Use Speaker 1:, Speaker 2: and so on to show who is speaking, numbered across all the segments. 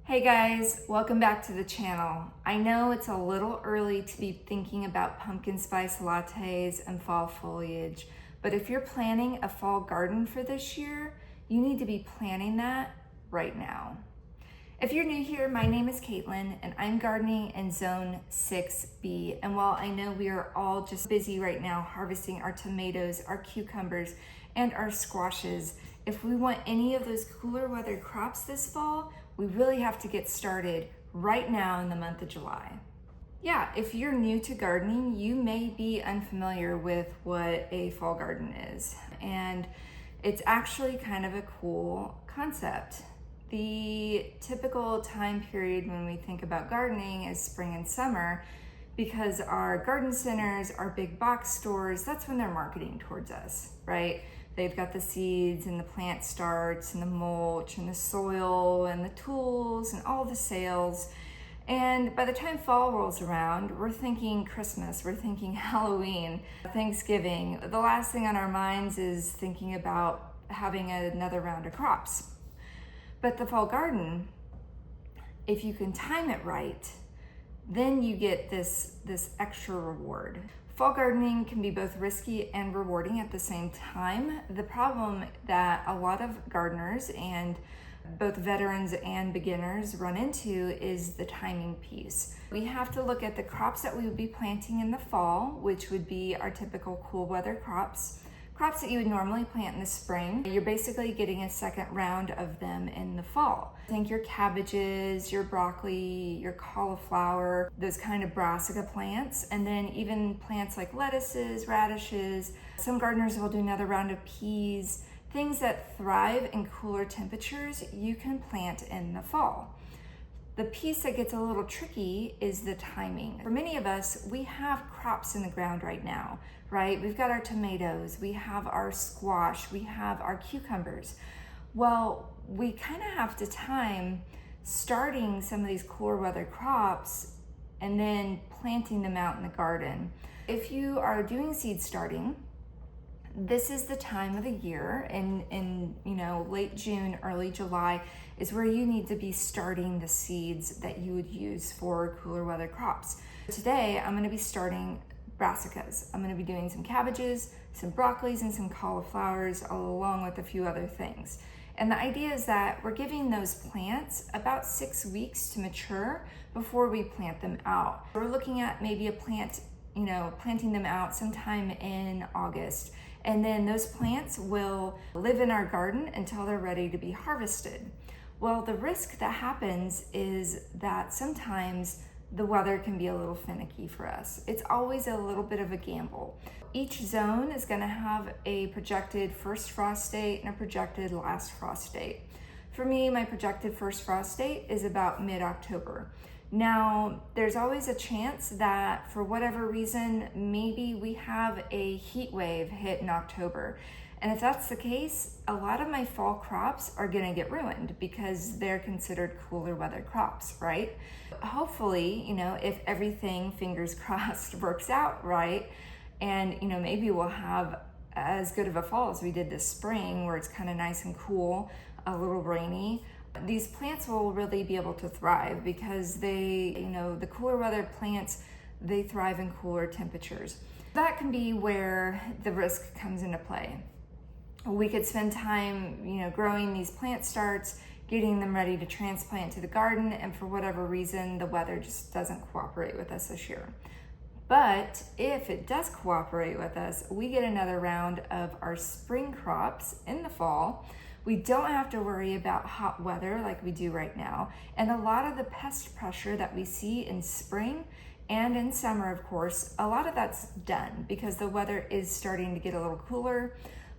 Speaker 1: Hey guys, welcome back to the channel. I know it's a little early to be thinking about pumpkin spice lattes and fall foliage, but if you're planning a fall garden for this year, you need to be planning that right now. If you're new here, my name is Caitlin and I'm gardening in Zone 6B. And while I know we are all just busy right now harvesting our tomatoes, our cucumbers, and our squashes, if we want any of those cooler weather crops this fall, we really have to get started right now in the month of July. Yeah, if you're new to gardening, you may be unfamiliar with what a fall garden is. And it's actually kind of a cool concept. The typical time period when we think about gardening is spring and summer, because our garden centers, our big box stores, that's when they're marketing towards us, right? They've got the seeds and the plant starts and the mulch and the soil and the tools and all the sales. And by the time fall rolls around, we're thinking Christmas, we're thinking Halloween, Thanksgiving. The last thing on our minds is thinking about having another round of crops. But the fall garden, if you can time it right, then you get this extra reward. Fall gardening can be both risky and rewarding at the same time. The problem that a lot of gardeners and both veterans and beginners run into is the timing piece. We have to look at the crops that we would be planting in the fall, which would be our typical cool weather crops that you would normally plant in the spring. You're basically getting a second round of them in the fall. Think your cabbages, your broccoli, your cauliflower, those kind of brassica plants, and then even plants like lettuces, radishes. Some gardeners will do another round of peas. Things that thrive in cooler temperatures, you can plant in the fall. The piece that gets a little tricky is the timing. For many of us, we have crops in the ground right now, right? We've got our tomatoes, we have our squash, we have our cucumbers. Well, we kind of have to time starting some of these cooler weather crops and then planting them out in the garden. If you are doing seed starting, this is the time of the year in late June, early July is where you need to be starting the seeds that you would use for cooler weather crops. Today, I'm gonna be starting brassicas. I'm gonna be doing some cabbages, some broccolis, and some cauliflowers, along with a few other things. And the idea is that we're giving those plants about 6 weeks to mature before we plant them out. We're looking at maybe a plant, planting them out sometime in August. And then those plants will live in our garden until they're ready to be harvested. Well, the risk that happens is that sometimes the weather can be a little finicky for us. It's always a little bit of a gamble. Each zone is gonna have a projected first frost date and a projected last frost date. For me, my projected first frost date is about mid-October. Now, there's always a chance that for whatever reason, maybe we have a heat wave hit in October. And if that's the case, a lot of my fall crops are gonna get ruined because they're considered cooler weather crops, right? Hopefully, if everything, fingers crossed, works out right, and maybe we'll have as good of a fall as we did this spring where it's kind of nice and cool, a little rainy. These plants will really be able to thrive because the cooler weather plants, they thrive in cooler temperatures. That can be where the risk comes into play. We could spend time, growing these plant starts, getting them ready to transplant to the garden, and for whatever reason, the weather just doesn't cooperate with us this year. But if it does cooperate with us, we get another round of our spring crops in the fall. We don't have to worry about hot weather like we do right now. And a lot of the pest pressure that we see in spring and in summer, of course, a lot of that's done because the weather is starting to get a little cooler.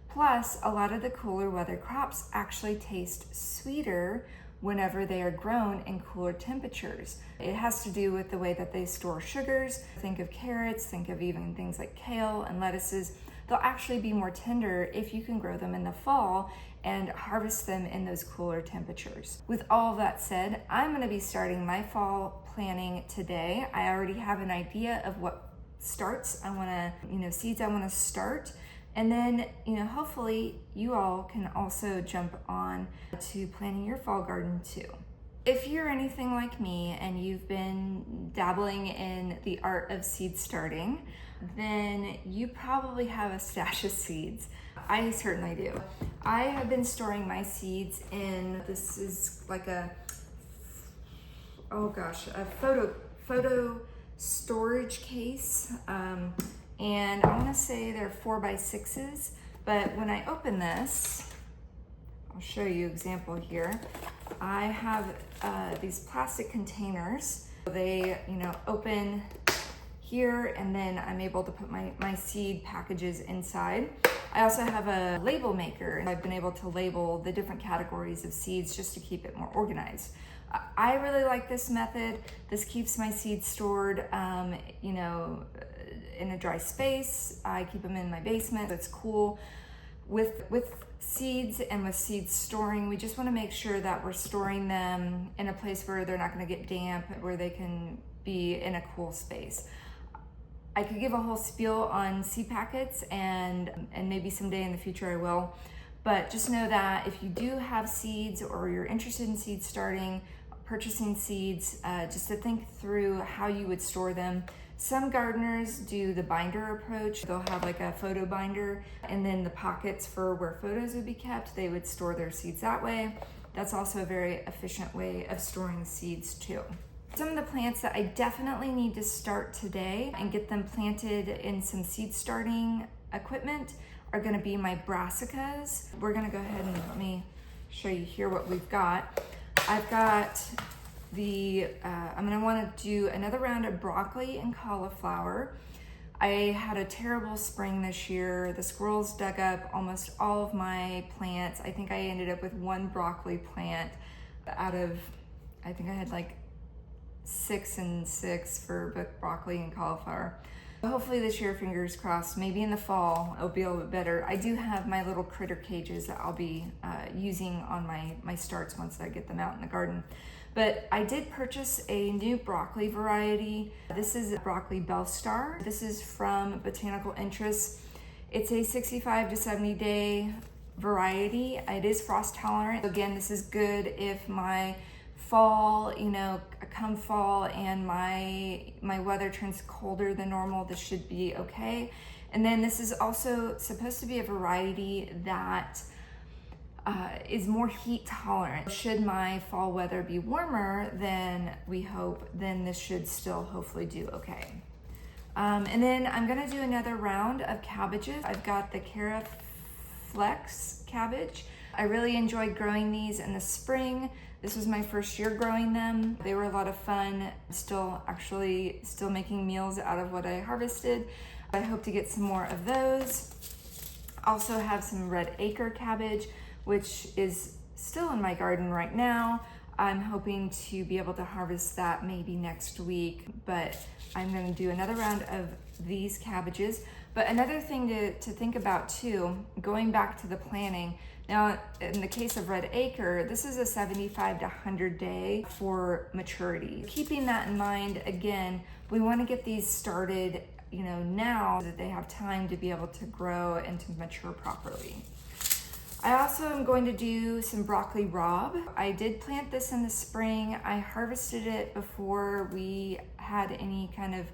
Speaker 1: Plus, a lot of the cooler weather crops actually taste sweeter whenever they are grown in cooler temperatures. It has to do with the way that they store sugars. Think of carrots, think of even things like kale and lettuces. They'll actually be more tender if you can grow them in the fall and harvest them in those cooler temperatures. With all of that said, I'm gonna be starting my fall planning today. I already have an idea of what seeds I wanna start. And then, hopefully you all can also jump on to planning your fall garden too. If you're anything like me and you've been dabbling in the art of seed starting, then you probably have a stash of seeds. I certainly do. I have been storing my seeds in, this is like a, oh gosh, a photo storage case. And I wanna say they're 4x6s, but when I open this, I'll show you an example here. I have these plastic containers. They, open here, and then I'm able to put my seed packages inside. I also have a label maker, and I've been able to label the different categories of seeds just to keep it more organized. I really like this method. This keeps my seeds stored, in a dry space. I keep them in my basement. That's cool. With seeds and with seed storing, we just want to make sure that we're storing them in a place where they're not going to get damp, where they can be in a cool space. I could give a whole spiel on seed packets, and maybe someday in the future I will, but just know that if you do have seeds or you're interested in seed starting, purchasing seeds, just to think through how you would store them. Some gardeners do the binder approach. They'll have like a photo binder, and then the pockets for where photos would be kept, they would store their seeds that way. That's also a very efficient way of storing seeds too. Some of the plants that I definitely need to start today and get them planted in some seed starting equipment are gonna be my brassicas. We're gonna go ahead and let me show you here what we've got. I've got I'm gonna wanna do another round of broccoli and cauliflower. I had a terrible spring this year. The squirrels dug up almost all of my plants. I think I ended up with one broccoli plant out of, I think I had like 6 and 6 for both broccoli and cauliflower. Hopefully this year, fingers crossed, maybe in the fall, it'll be a little bit better. I do have my little critter cages that I'll be using on my starts once I get them out in the garden. But I did purchase a new broccoli variety. This is broccoli Bellstar. This is from Botanical Interests. It's a 65 to 70 day variety. It is frost tolerant. Again, this is good if my fall, come fall and my weather turns colder than normal, this should be okay. And then this is also supposed to be a variety that is more heat tolerant. Should my fall weather be warmer than we hope, then this should still hopefully do okay. And then I'm gonna do another round of cabbages. I've got the Caraflex cabbage. I really enjoyed growing these in the spring. This was my first year growing them. They were a lot of fun. Still making meals out of what I harvested. I hope to get some more of those. Also have some red acre cabbage, which is still in my garden right now. I'm hoping to be able to harvest that maybe next week, but I'm gonna do another round of these cabbages. But another thing to think about too, going back to the planting, now in the case of red acre, this is a 75 to 100 day for maturity. Keeping that in mind, again, we wanna get these started now so that they have time to be able to grow and to mature properly. I also am going to do some broccoli rabe. I did plant this in the spring. I harvested it before we had any kind of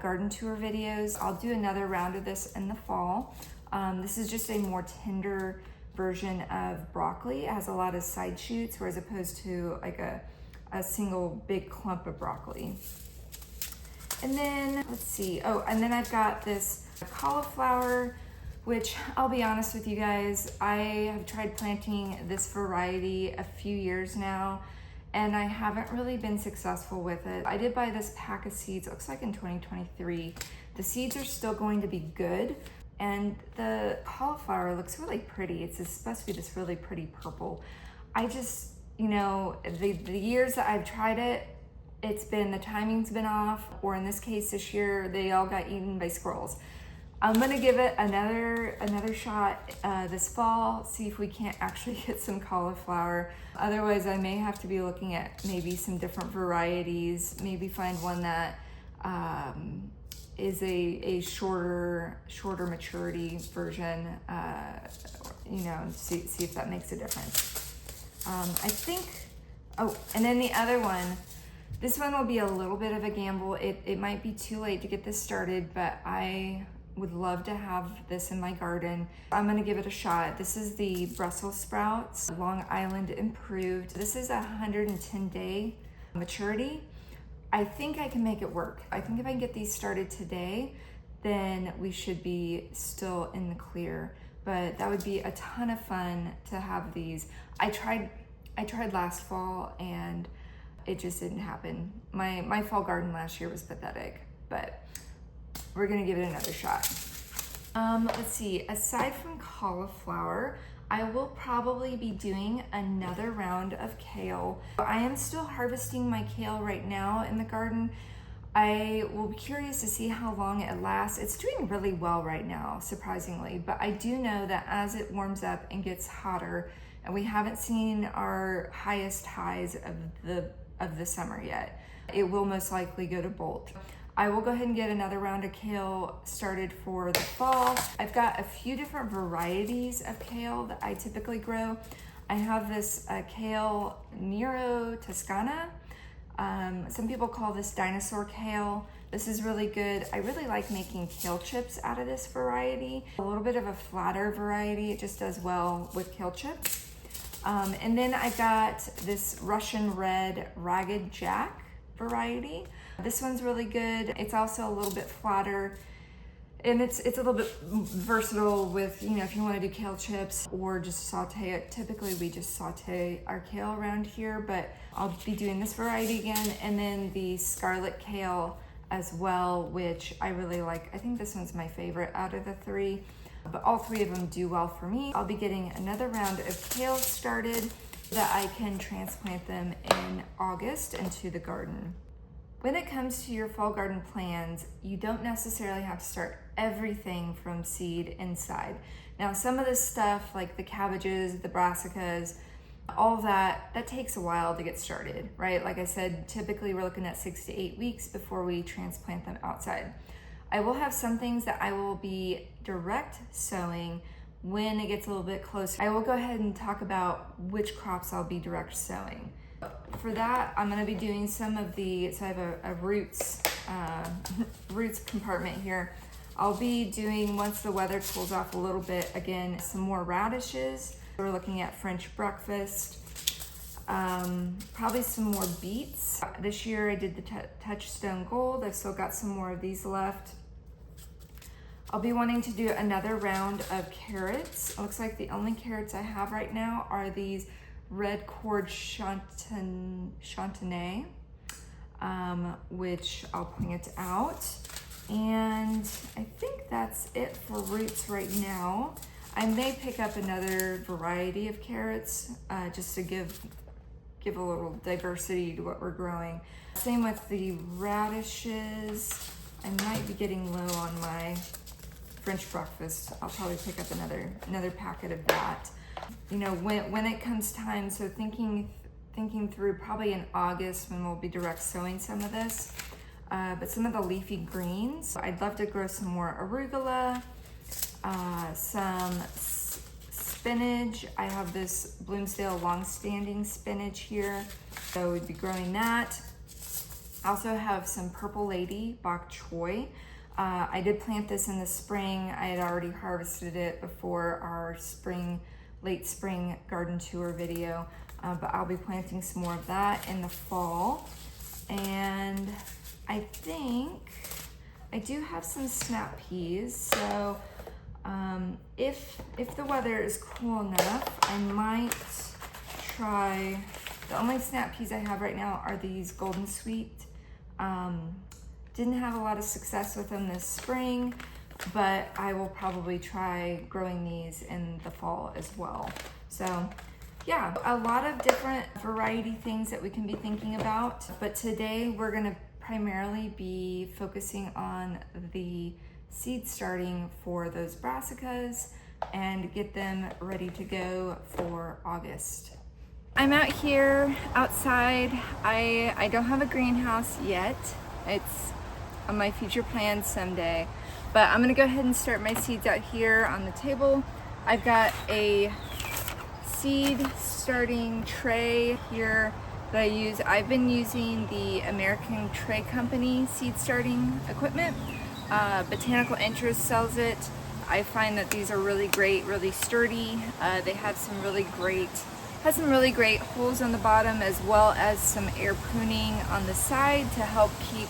Speaker 1: garden tour videos. I'll do another round of this in the fall. This is just a more tender version of broccoli. It has a lot of side shoots, whereas opposed to like a single big clump of broccoli. And then, let's see. Oh, and then I've got this cauliflower, which I'll be honest with you guys, I have tried planting this variety a few years now, and I haven't really been successful with it. I did buy this pack of seeds, it looks like in 2023. The seeds are still going to be good, and the cauliflower looks really pretty. It's supposed to be this really pretty purple. I just, the years that I've tried it, the timing's been off, or in this case this year, they all got eaten by squirrels. I'm gonna give it another shot this fall, see if we can't actually get some cauliflower. Otherwise, I may have to be looking at maybe some different varieties, maybe find one that is a shorter maturity version, see if that makes a difference. I think Oh, and then the other one, this one will be a little bit of a gamble. It might be too late to get this started, but I would love to have this in my garden. I'm gonna give it a shot. This is the Brussels sprouts, Long Island improved. This is a 110-day maturity. I think I can make it work. I think if I can get these started today, then we should be still in the clear. But that would be a ton of fun to have these. I tried last fall and it just didn't happen. My fall garden last year was pathetic, but we're gonna give it another shot. Let's see, aside from cauliflower, I will probably be doing another round of kale. I am still harvesting my kale right now in the garden. I will be curious to see how long it lasts. It's doing really well right now, surprisingly, but I do know that as it warms up and gets hotter, and we haven't seen our highest highs of the summer yet, it will most likely go to bolt. I will go ahead and get another round of kale started for the fall. I've got a few different varieties of kale that I typically grow. I have this kale Nero Toscana. Some people call this dinosaur kale. This is really good. I really like making kale chips out of this variety. A little bit of a flatter variety. It just does well with kale chips. And then I got this Russian red Ragged Jack variety. This one's really good. It's also a little bit flatter, and it's a little bit versatile with, you know, if you want to do kale chips or just saute it. Typically we just saute our kale around here, but I'll be doing this variety again. And then the scarlet kale as well, which I really like. I think this one's my favorite out of the three, but all three of them do well for me. I'll be getting another round of kale started so that I can transplant them in August into the garden. When it comes to your fall garden plans, you don't necessarily have to start everything from seed inside. Now, some of this stuff like the cabbages, the brassicas, all that takes a while to get started, right? Like I said, typically we're looking at 6 to 8 weeks before we transplant them outside. I will have some things that I will be direct sowing when it gets a little bit closer. I will go ahead and talk about which crops I'll be direct sowing. For that, I'm going to be doing some of the, so I have a roots compartment here. I'll be doing, once the weather cools off a little bit, again, some more radishes. We're looking at French breakfast, probably some more beets. This year I did the Touchstone Gold. I've still got some more of these left. I'll be wanting to do another round of carrots. It looks like the only carrots I have right now are these red cord chantenay, which I'll plant out. And I think that's it for roots right now. I may pick up another variety of carrots just to give a little diversity to what we're growing. Same with the radishes. I might be getting low on my French breakfast. I'll probably pick up another packet of that. You know, when it comes time, so thinking through probably in August when we'll be direct sowing some of this, but some of the leafy greens. I'd love to grow some more arugula, some spinach. I have this Bloomsdale long-standing spinach here, so we'd be growing that. I also have some Purple Lady bok choy. I did plant this in the spring. I had already harvested it before our late spring garden tour video, but I'll be planting some more of that in the fall. And I think I do have some snap peas, so if the weather is cool enough, I might try. The only snap peas I have right now are these Golden Sweet. Didn't have a lot of success with them this spring, but I will probably try growing these in the fall as well. So yeah, a lot of different variety things that we can be thinking about, but today we're gonna primarily be focusing on the seed starting for those brassicas and get them ready to go for August. I'm out here outside. I don't have a greenhouse yet. It's on my future plans someday, but I'm gonna go ahead and start my seeds out here on the table. I've got a seed starting tray here that I use. I've been using the American Tray Company seed starting equipment. Botanical Interest sells it. I find that these are really great, really sturdy. They have some really great holes on the bottom, as well as some air pruning on the side to help keep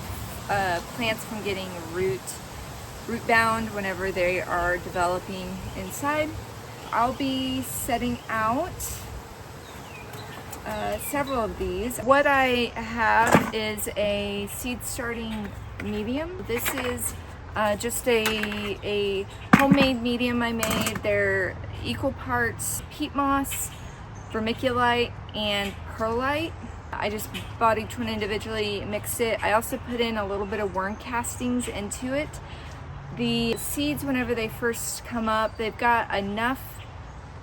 Speaker 1: plants from getting root bound whenever they are developing inside. I'll be setting out several of these. What I have is a seed starting medium. This is just a homemade medium I made. They're equal parts peat moss, vermiculite, and perlite. I just bought each one individually, mixed it. I also put in a little bit of worm castings into it. The seeds, whenever they first come up, they've got enough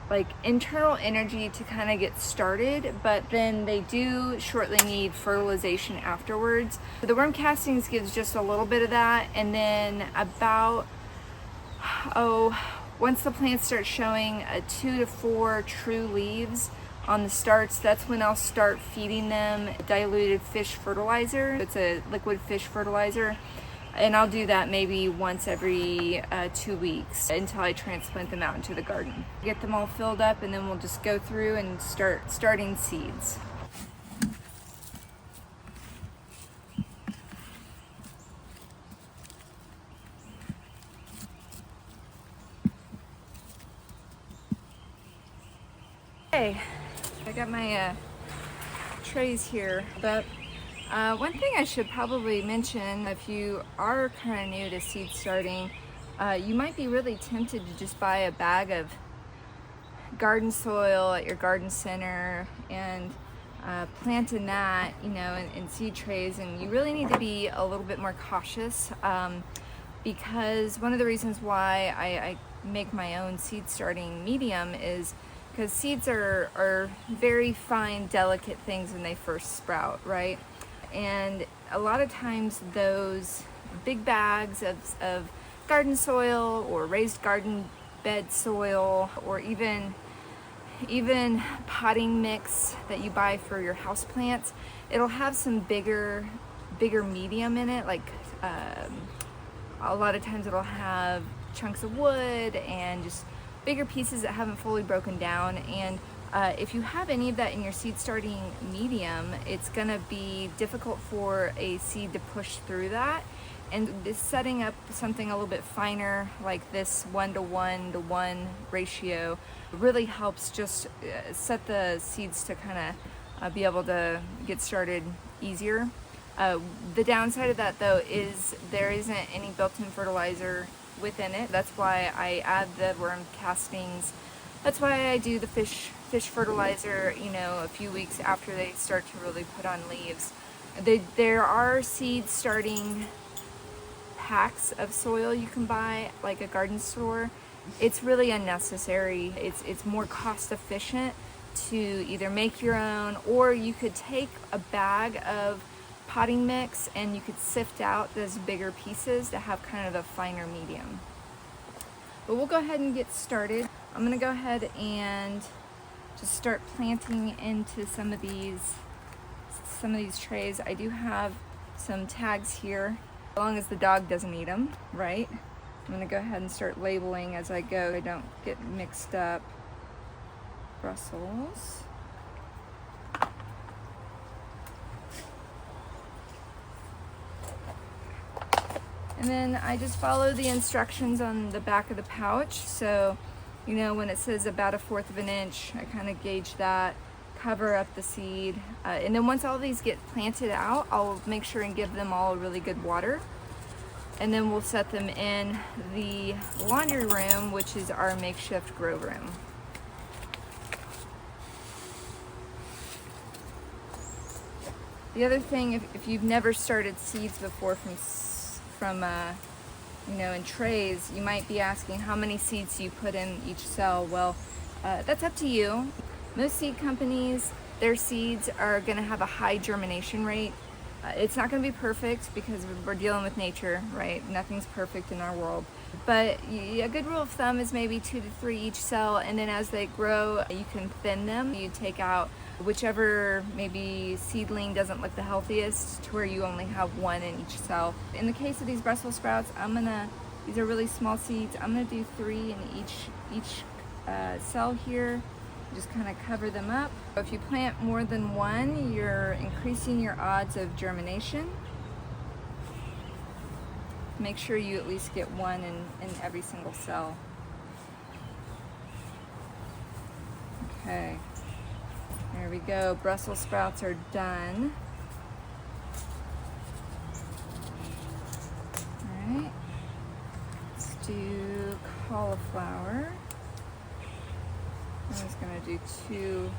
Speaker 1: like internal energy to kind of get started, but then they do shortly need fertilization afterwards. The worm castings gives just a little bit of that, and then about once the plants start showing 2 to 4 true leaves on the starts, that's when I'll start feeding them diluted fish fertilizer. It's a liquid fish fertilizer. And I'll do that maybe once every 2 weeks until I transplant them out into the garden. Get them all filled up, and then we'll just go through and starting seeds. Okay, I got my trays here, but one thing I should probably mention, if you are kind of new to seed starting, you might be really tempted to just buy a bag of garden soil at your garden center and plant in that, in seed trays. And you really need to be a little bit more cautious because one of the reasons why I make my own seed starting medium is because seeds are very fine, delicate things when they first sprout, right? And a lot of times those big bags of garden soil or raised garden bed soil, or even potting mix that you buy for your house plants, it'll have some bigger medium in it. Like a lot of times it'll have chunks of wood and just bigger pieces that haven't fully broken down. And if you have any of that in your seed starting medium, it's gonna be difficult for a seed to push through that. And just setting up something a little bit finer, like this 1:1:1 ratio, really helps just set the seeds to kind of be able to get started easier. The downside of that, though, is there isn't any built-in fertilizer within it. That's why I add the worm castings. That's why I do the fish fertilizer, a few weeks after they start to really put on leaves. There are seed starting packs of soil you can buy, like a garden store. It's really unnecessary. It's more cost efficient to either make your own, or you could take a bag of potting mix and you could sift out those bigger pieces to have kind of a finer medium. But we'll go ahead and get started. I'm gonna go ahead and just start planting into some of these trays. I do have some tags here, as long as the dog doesn't eat them, right? I'm gonna go ahead and start labeling as I go. I don't get mixed up. Brussels. And then I just follow the instructions on the back of the pouch. So, when it says about 1/4 of an inch, I kind of gauge that, cover up the seed. And then once all these get planted out, I'll make sure and give them all really good water. And then we'll set them in the laundry room, which is our makeshift grow room. The other thing, if you've never started seeds before from in trays, you might be asking how many seeds you put in each cell. Well, that's up to you. Most seed companies, their seeds are going to have a high germination rate, It's not going to be perfect because we're dealing with nature, right? Nothing's perfect in our world. But a good rule of thumb is maybe 2 to 3 each cell, and then as they grow, you can thin them. You take out whichever maybe seedling doesn't look the healthiest to where you only have 1 in each cell. In the case of these Brussels sprouts, these are really small seeds. I'm gonna do 3 in each cell here. Just kind of cover them up. If you plant more than 1, you're increasing your odds of germination. Make sure you at least get 1 in every single cell. Okay, there we go. Brussels sprouts are done. All right, let's do cauliflower. I'm just gonna do 2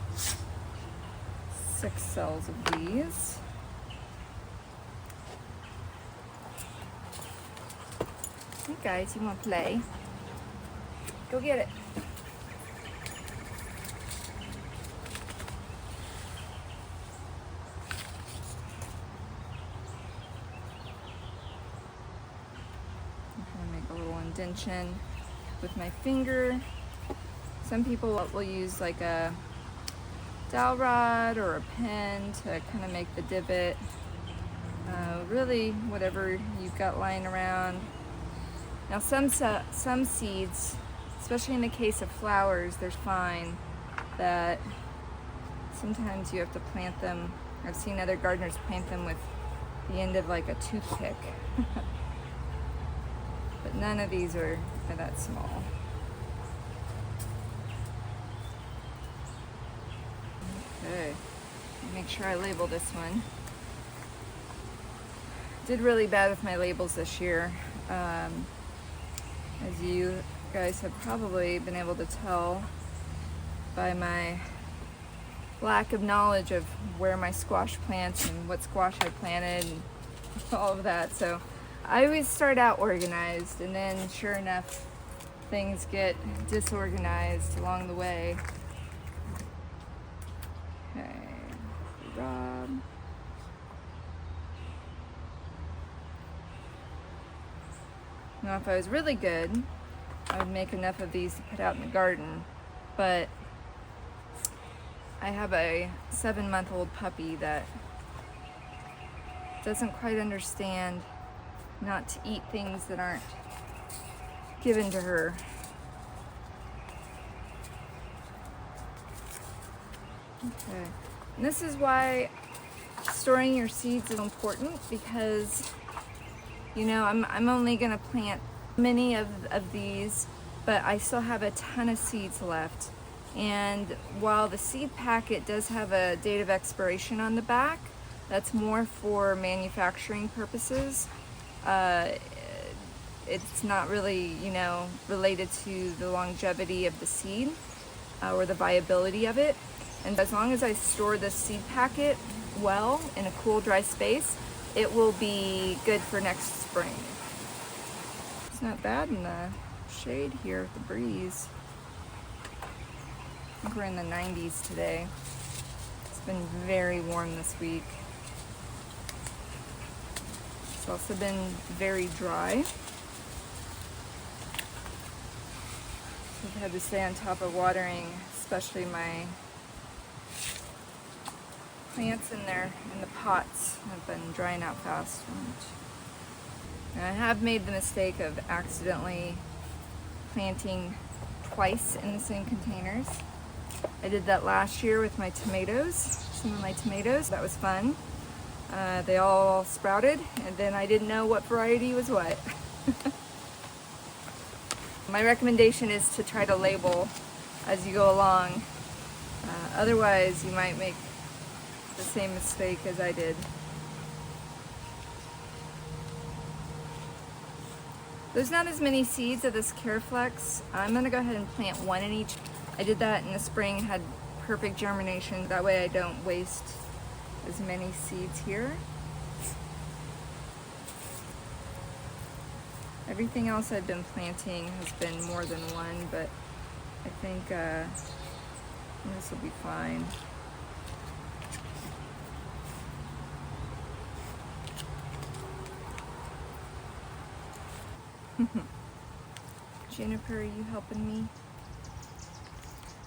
Speaker 1: 6 cells of these. Hey guys, you wanna play? Go get it. I'm gonna make a little indentation with my finger. Some people will use like a dowel rod or a pen to kind of make the divot. Really, whatever you've got lying around. Now, some seeds, especially in the case of flowers, they're fine. That sometimes you have to plant them. I've seen other gardeners plant them with the end of like a toothpick. But none of these are that small. Okay, make sure I label this one. Did really bad with my labels this year. As you guys have probably been able to tell by my lack of knowledge of where my squash plants and what squash I planted and all of that. So I always start out organized, and then sure enough, things get disorganized along the way. Okay, Rob. Now, if I was really good, I would make enough of these to put out in the garden, but I have a 7-month-old puppy that doesn't quite understand not to eat things that aren't given to her. Okay, and this is why storing your seeds is important, because you know, I'm only gonna plant many of these, but I still have a ton of seeds left. And while the seed packet does have a date of expiration on the back, that's more for manufacturing purposes. It's not really, you know, related to the longevity of the seed or the viability of it. And as long as I store the seed packet well in a cool, dry space, it will be good for next spring. It's not bad in the shade here with the breeze. I think we're in the 90s today. It's been very warm this week. It's also been very dry. I've had to stay on top of watering, especially my plants in the pots have been drying out fast. And I have made the mistake of accidentally planting twice in the same containers. I did that last year with my tomatoes, some of my tomatoes. That was fun. They all sprouted, and then I didn't know what variety was what. My recommendation is to try to label as you go along. Otherwise, you might make the same mistake as I did. There's not as many seeds of this Careflex. I'm gonna go ahead and plant 1 in each. I did that in the spring, had perfect germination. That way I don't waste as many seeds here. Everything else I've been planting has been more than 1, but I think this will be fine. Juniper, are you helping me?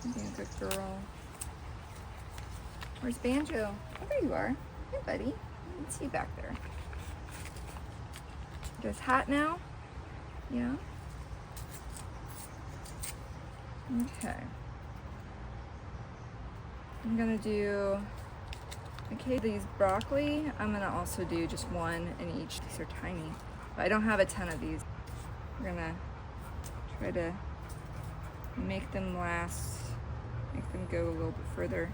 Speaker 1: I'm being a good girl. Where's Banjo? Oh, there you are. Hey, buddy. I can see you back there. Just hot now? Yeah? Okay. I'm gonna do, okay, these broccoli, I'm gonna also do just one in each. These are tiny, but I don't have a ton of these. We're gonna try to make them last, make them go a little bit further.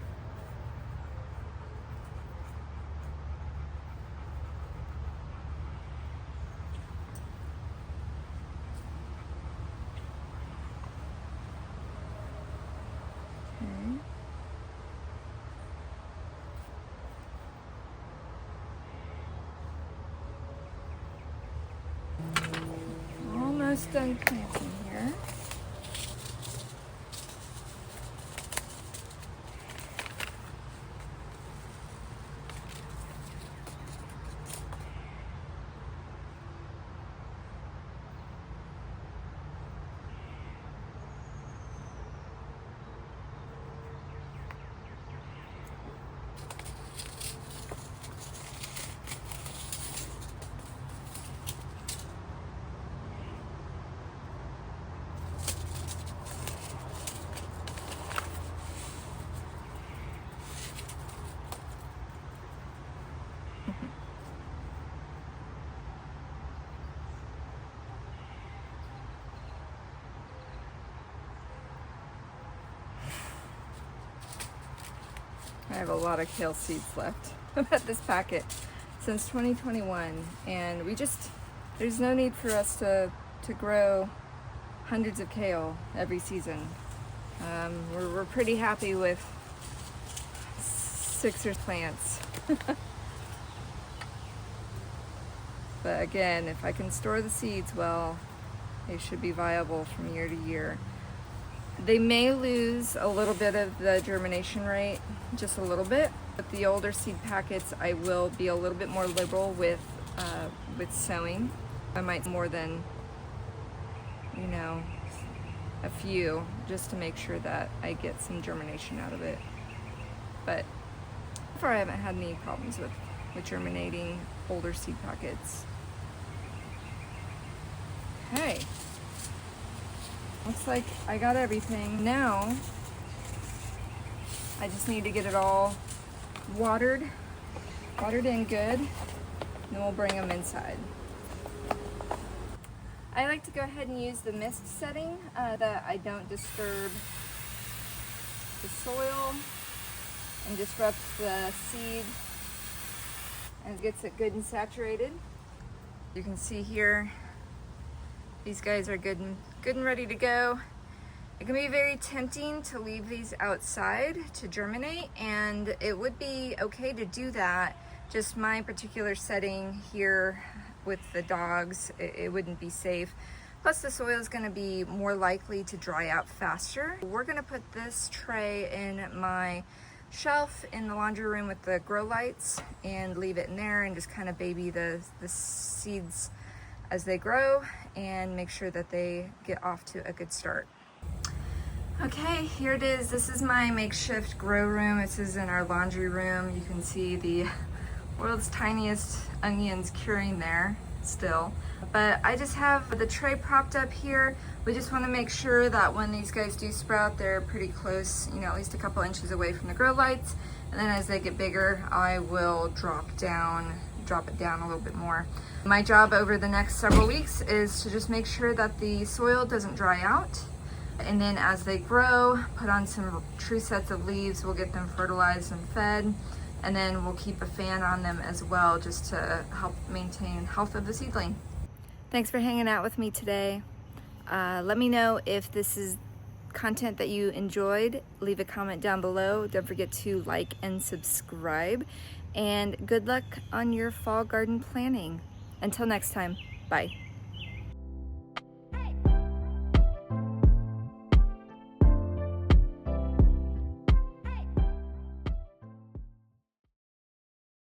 Speaker 1: Almost done planting here. I have a lot of kale seeds left at this packet since 2021, and there's no need for us to grow hundreds of kale every season. We're pretty happy with 6 plants. But again, if I can store the seeds well, they should be viable from year to year. They may lose a little bit of the germination rate, just a little bit. With the older seed packets, I will be a little bit more liberal with sowing. I might more than, you know, a few, just to make sure that I get some germination out of it. But so far I haven't had any problems with germinating older seed packets. Okay. Looks like I got everything. Now, I just need to get it all watered in good, and then we'll bring them inside. I like to go ahead and use the mist setting that I don't disturb the soil and disrupt the seed, and gets it good and saturated. You can see here, these guys are good and ready to go. It can be very tempting to leave these outside to germinate, and it would be okay to do that. Just my particular setting here with the dogs, it wouldn't be safe. Plus the soil is going to be more likely to dry out faster. We're going to put this tray in my shelf in the laundry room with the grow lights and leave it in there and just kind of baby the seeds as they grow and make sure that they get off to a good start. Okay, here it is. This is my makeshift grow room. This is in our laundry room. You can see the world's tiniest onions curing there still. But I just have the tray propped up here. We just want to make sure that when these guys do sprout, they're pretty close, you know, at least a couple inches away from the grow lights. And then as they get bigger, I will drop it down a little bit more. My job over the next several weeks is to just make sure that the soil doesn't dry out. And then as they grow, put on some true sets of leaves. We'll get them fertilized and fed. And then we'll keep a fan on them as well, just to help maintain health of the seedling. Thanks for hanging out with me today. Let me know if this is content that you enjoyed. Leave a comment down below. Don't forget to like and subscribe. And good luck on your fall garden planning. Until next time, bye.